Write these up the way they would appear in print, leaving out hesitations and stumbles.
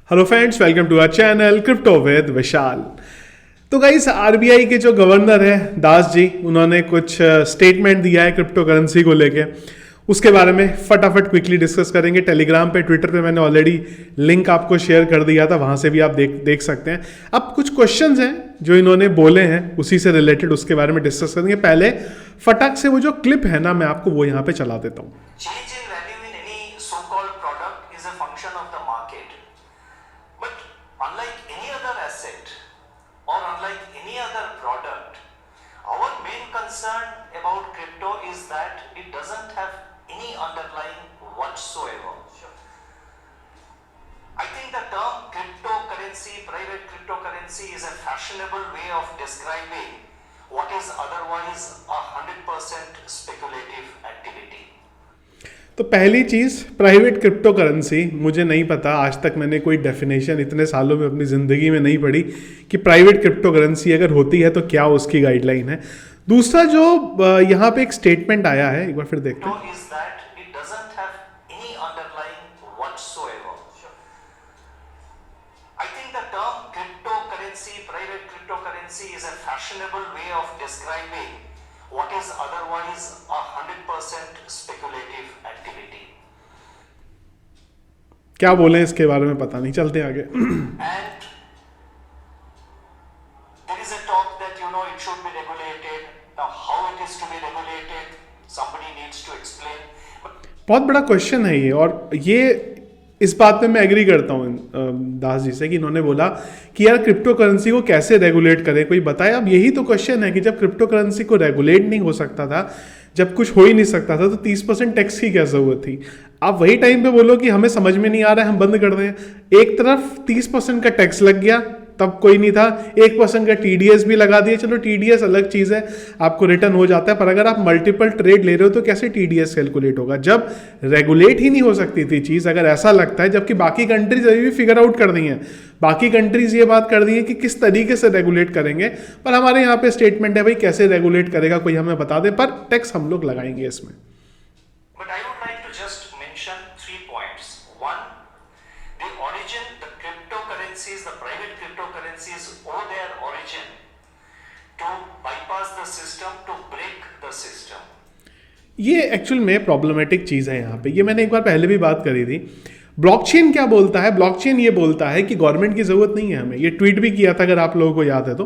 Hello friends, welcome to our channel crypto with Vishal. तो guys, RBI के जो governor है दास जी, उन्होंने कुछ स्टेटमेंट दिया है क्रिप्टो करेंसी को लेके। उसके बारे में फटाफट क्विकली डिस्कस करेंगे। टेलीग्राम पे, ट्विटर पे मैंने ऑलरेडी लिंक आपको शेयर कर दिया था, वहां से भी आप देख सकते हैं। अब कुछ क्वेश्चंस हैं जो इन्होंने बोले हैं, उसी से रिलेटेड उसके बारे में डिस्कस करेंगे। पहले फटाक से वो जो क्लिप है ना, मैं आपको वो यहाँ पे चला देता हूँ। Concern about crypto is that it doesn't have any underlying whatsoever. I think the term cryptocurrency, private cryptocurrency, is a fashionable way of describing what is otherwise a 100% speculative activity. तो पहली चीज़, प्राइवेट क्रिप्टो करेंसी, मुझे नहीं पता, आज तक मैंने कोई definition इतने सालों में अपनी ज़िंदगी में नहीं पढ़ी कि प्राइवेट क्रिप्टो करेंसी अगर होती है तो क्या उसकी गाइडलाइन है। दूसरा जो यहाँ पे एक स्टेटमेंट आया है, एक बार फिर देखते हैं। I think the term cryptocurrency, private cryptocurrency, is a fashionable way of describing what is otherwise a 100% speculative activity. क्या बोले इसके बारे में पता नहीं, चलते आगे। And there is a talk that it should be regulated. Now, how it is to be regulated, somebody needs to explain. बहुत बड़ा क्वेश्चन है ये, और ये इस बात में मैं एग्री करता हूँ दास जी से कि इन्होंने बोला कि यार क्रिप्टो करेंसी को कैसे रेगुलेट करें, कोई बताए। अब यही तो क्वेश्चन है कि जब क्रिप्टो करेंसी को रेगुलेट नहीं हो सकता था, जब कुछ हो ही नहीं सकता था, तो 30% टैक्स की क्या जरूरत थी। आप वही टाइम पे बोलो कि हमें समझ में नहीं आ रहा है, हम बंद कर दें। एक तरफ 30% का टैक्स लग गया, तब कोई नहीं था। 1% का टीडीएस भी लगा दिया। चलो टीडीएस अलग चीज़ है, आपको रिटर्न हो जाता है, पर अगर आप मल्टीपल ट्रेड ले रहे हो तो कैसे टीडीएस कैलकुलेट होगा जब रेगुलेट ही नहीं हो सकती थी चीज़। अगर ऐसा लगता है, जबकि बाकी कंट्रीज अभी भी फिगर आउट कर दी हैं, बाकी कंट्रीज ये बात कर दी है कि किस तरीके से रेगुलेट करेंगे, पर हमारे यहाँ पे स्टेटमेंट है भाई कैसे रेगुलेट करेगा कोई हमें बता दे, पर टैक्स हम लोग लगाएंगे इसमें। The private cryptocurrencies owe their origin to bypass the system, to break the system. ये एक्चुअल में प्रॉब्लमेटिक चीज़ है यहाँ पे। ये मैंने एक बार पहले भी बात करी थी। ब्लॉकचेन क्या बोलता है? ब्लॉकचेन ये बोलता है कि गवर्नमेंट की ज़रूरत नहीं है हमें। ये ट्वीट भी किया था अगर आप लोगों को याद है तो।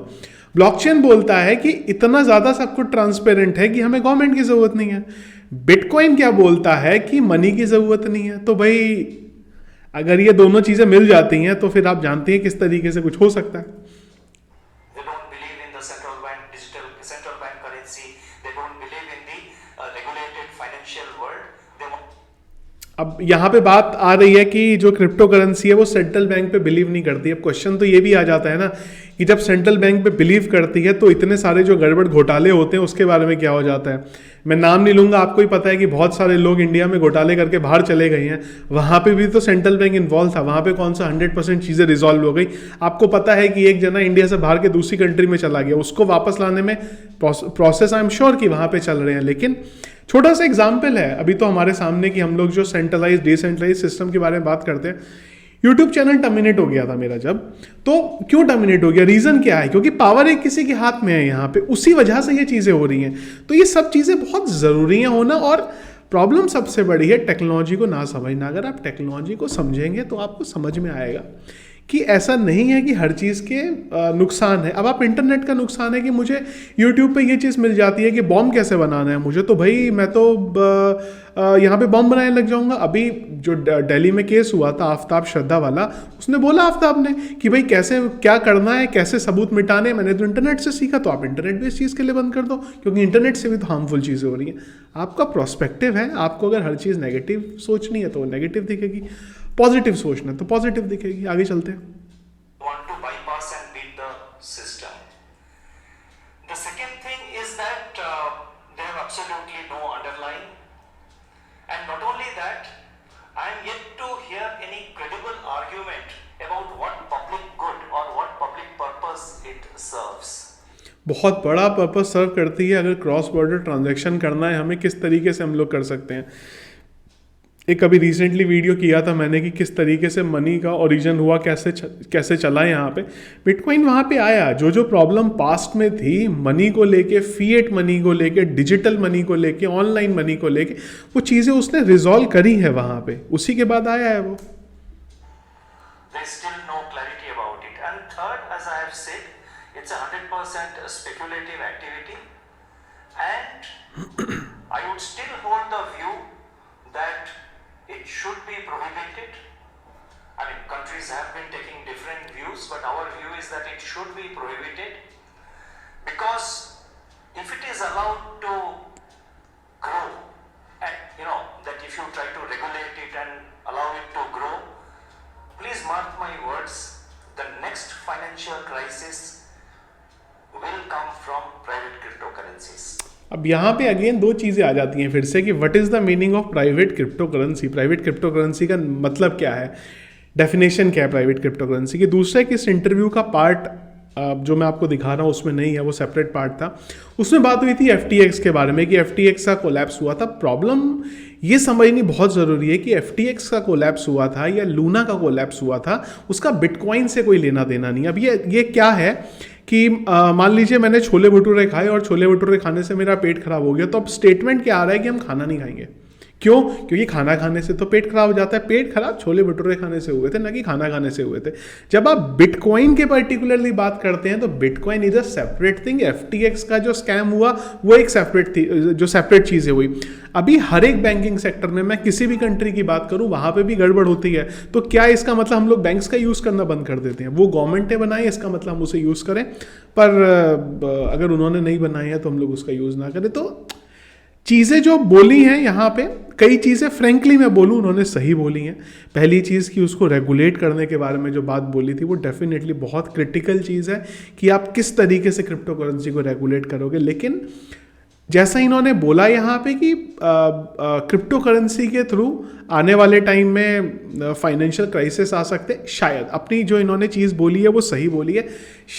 ब्लॉकचेन बोलता है कि इतना ज़्यादा सब कुछ ट्रांसपेरेंट है कि हमें गवर्नमेंट की ज़रूरत नहीं है। बिटकॉइन क्या बोलता है कि मनी की ज़रूरत नहीं है। तो भाई अगर ये दोनों चीजें मिल जाती हैं तो फिर आप जानते हैं किस तरीके से कुछ हो सकता है। अब यहाँ पे बात आ रही है कि जो क्रिप्टो करेंसी है वो सेंट्रल बैंक पे बिलीव नहीं करती। अब क्वेश्चन तो ये भी आ जाता है ना कि जब सेंट्रल बैंक पे बिलीव करती है तो इतने सारे जो गड़बड़ घोटाले होते हैं उसके बारे में क्या हो जाता है। मैं नाम नहीं लूंगा, आपको ही पता है कि बहुत सारे लोग इंडिया में घोटाले करके बाहर चले गए हैं। वहाँ पे भी तो सेंट्रल बैंक इन्वॉल्व था, वहाँ पे कौन सा 100% चीज़ें रिजॉल्व हो गई। आपको पता है कि एक जना इंडिया से बाहर के दूसरी कंट्री में चला गया, उसको वापस लाने में प्रोसेस आई एम श्योर कि वहाँ पे चल रहे हैं। लेकिन छोटा सा एग्जाम्पल है अभी तो हमारे सामने कि हम लोग जो सेंट्रलाइज डिसेंट्रलाइज सिस्टम के बारे में बात करते हैं। यूट्यूब चैनल टर्मिनेट हो गया था मेरा जब, तो क्यों टर्मिनेट हो गया, रीज़न क्या है? क्योंकि पावर एक किसी के हाथ में है यहाँ पे, उसी वजह से ये चीज़ें हो रही हैं। तो ये सब चीज़ें बहुत ज़रूरी हैं होना। और प्रॉब्लम सबसे बड़ी है टेक्नोलॉजी को ना समझना। अगर आप टेक्नोलॉजी को समझेंगे तो आपको समझ में आएगा कि ऐसा नहीं है कि हर चीज़ के नुकसान है। अब आप इंटरनेट का नुकसान है कि मुझे यूट्यूब पे ये चीज़ मिल जाती है कि बॉम्ब कैसे बनाना है मुझे, तो भाई मैं तो यहाँ पे बॉम्ब बनाने लग जाऊँगा। अभी जो दिल्ली में केस हुआ था आफ्ताब श्रद्धा वाला, उसने बोला आफ्ताब ने कि भाई कैसे क्या करना है, कैसे सबूत मिटाने, मैंने तो इंटरनेट से सीखा। तो आप इंटरनेट भी इस चीज़ के लिए बंद कर दो, क्योंकि इंटरनेट से भी तो हार्मफुल चीज़ें हो रही हैं। आपका प्रोस्पेक्टिव है, आपको अगर हर चीज़ नेगेटिव सोचनी है तो नेगेटिव दिखेगी, पॉजिटिव सोचना है तो पॉजिटिव दिखेगी। आगे चलते हैं। Absolutely no underlying, and not only that, I am yet to hear any credible argument about what public good or what public purpose it serves. बहुत बड़ा पर्पस सर्व करती है। अगर क्रॉस बॉर्डर ट्रांजैक्शन करना है हमें, किस तरीके से हम लोग कर सकते हैं। एक अभी रिसेंटली वीडियो किया था मैंने कि किस तरीके से मनी का ओरिजिन हुआ, कैसे चला यहाँ पे बिटकॉइन वहाँ पे आया। जो जो प्रॉब्लम पास्ट में थी मनी को लेके, फिएट मनी को लेके, डिजिटल मनी को लेके, ऑनलाइन मनी को लेके, वो चीज़ें उसने रिजॉल्व करी है वहाँ पे, उसी के बाद आया है वो। There is still no clarity about it. And third, as I have said, it's 100% a speculative activity, and I would still hold the view that it should be prohibited. I mean, countries have been taking different views, but our view is that it should be prohibited, because if it is allowed to grow, and that if you try to regulate it and allow it to grow, please mark my words, the next financial crisis will come from private cryptocurrencies. अब यहाँ पे again दो चीज़ें आ जाती हैं फिर से कि what is the meaning of private crypto currency. Private crypto currency का मतलब क्या है, डेफिनेशन क्या है प्राइवेट क्रिप्टो करेंसी की। दूसरा कि इस इंटरव्यू का पार्ट जो मैं आपको दिखा रहा हूँ उसमें नहीं है, वो सेपरेट पार्ट था। उसमें बात हुई थी FTX के बारे में कि FTX का कोलैप्स हुआ था। प्रॉब्लम ये समझनी बहुत ज़रूरी है कि FTX का कोलैप्स हुआ था या लूना का कोलैप्स हुआ था, उसका बिटकॉइन से कोई लेना देना नहीं। अब ये क्या है कि मान लीजिए मैंने छोले भटूरे खाए और छोले भटूरे खाने से मेरा पेट खराब हो गया, तो अब स्टेटमेंट क्या आ रहा है कि हम खाना नहीं खाएंगे। क्यों? क्योंकि खाना खाने से तो पेट खराब हो जाता है। पेट खराब छोले भटूरे खाने से हुए थे, ना कि खाना खाने से हुए थे। जब आप बिटकॉइन के पर्टिकुलरली बात करते हैं तो bitcoin is a separate thing. FTX का जो स्कैम हुआ वो एक सेपरेट थी, जो सेपरेट चीज़ें हुई। अभी हर एक बैंकिंग सेक्टर में, मैं किसी भी कंट्री की बात करूं, वहां पे भी गड़बड़ होती है। तो क्या इसका मतलब हम लोग बैंक्स का यूज़ करना बंद कर देते हैं? वो गवर्नमेंट ने बनाए, इसका मतलब हम उसे यूज़ करें, पर अगर उन्होंने नहीं बनाए हैं तो हम लोग उसका यूज़ ना करें। तो चीज़ें जो बोली हैं यहाँ पे, कई चीज़ें फ्रेंकली मैं बोलूँ उन्होंने सही बोली हैं। पहली चीज़ कि उसको रेगुलेट करने के बारे में जो बात बोली थी वो डेफिनेटली बहुत क्रिटिकल चीज़ है कि आप किस तरीके से क्रिप्टो करेंसी को रेगुलेट करोगे। लेकिन जैसा इन्होंने बोला यहाँ पे कि क्रिप्टो करेंसी के थ्रू आने वाले टाइम में फाइनेंशियल क्राइसिस आ सकते हैं, शायद। अपनी जो इन्होंने चीज़ बोली है वो सही बोली है,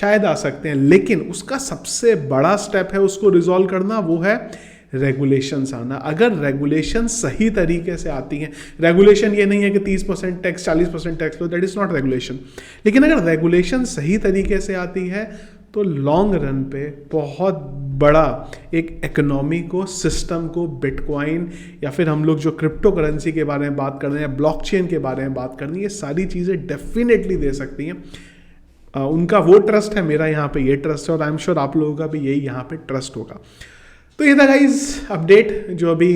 शायद आ सकते हैं। लेकिन उसका सबसे बड़ा स्टेप है उसको रिजॉल्व करना, वो है रेगुलेशंस आना। अगर रेगुलेशन सही तरीके से आती हैं, रेगुलेशन ये नहीं है कि 30% tax 40% tax low, that is not regulation. लेकिन अगर रेगुलेशन सही तरीके से आती है तो लॉन्ग रन पे बहुत बड़ा एक इकोनॉमी को, सिस्टम को, बिटकॉइन या फिर हम लोग जो क्रिप्टो करेंसी के बारे में बात कर रहे हैं, ब्लॉकचेन के बारे में बात कर रहे हैं, ये सारी चीज़ें डेफिनेटली दे सकती हैं। उनका वो ट्रस्ट है, मेरा यहाँ पे ये ट्रस्ट है, और आई एम श्योर आप लोगों का भी यही यहाँ पे ट्रस्ट होगा। तो ये था गाइज अपडेट जो अभी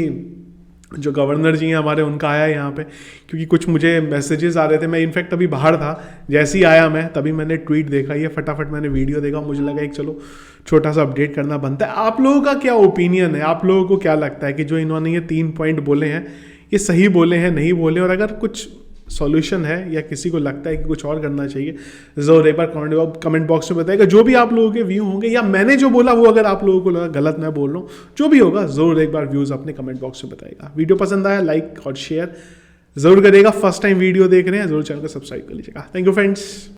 जो गवर्नर जी हैं हमारे उनका आया है यहाँ पे, क्योंकि कुछ मुझे मैसेजेस आ रहे थे। मैं इनफैक्ट अभी बाहर था, जैसे ही आया मैं तभी मैंने ट्वीट देखा, ये फटाफट मैंने वीडियो देखा, मुझे लगा एक चलो छोटा सा अपडेट करना बनता है। आप लोगों का क्या ओपिनियन है? आप लोगों को क्या लगता है कि जो इन्होंने ये 3 पॉइंट बोले हैं ये सही बोले हैं, नहीं बोले? और अगर कुछ सॉल्यूशन है या किसी को लगता है कि कुछ और करना चाहिए, ज़रूर एक बार कमेंट बॉक्स में बताइएगा। जो भी आप लोगों के व्यू होंगे या मैंने जो बोला वो अगर आप लोगों को लगा गलत मैं बोल रहा हूँ, जो भी होगा ज़रूर एक बार व्यूज़ अपने कमेंट बॉक्स में बताइएगा। वीडियो पसंद आया लाइक और शेयर ज़रूर करिएगा। फर्स्ट टाइम वीडियो देख रहे हैं ज़रूर चैनल को सब्सक्राइब कर लीजिएगा। Thank you friends.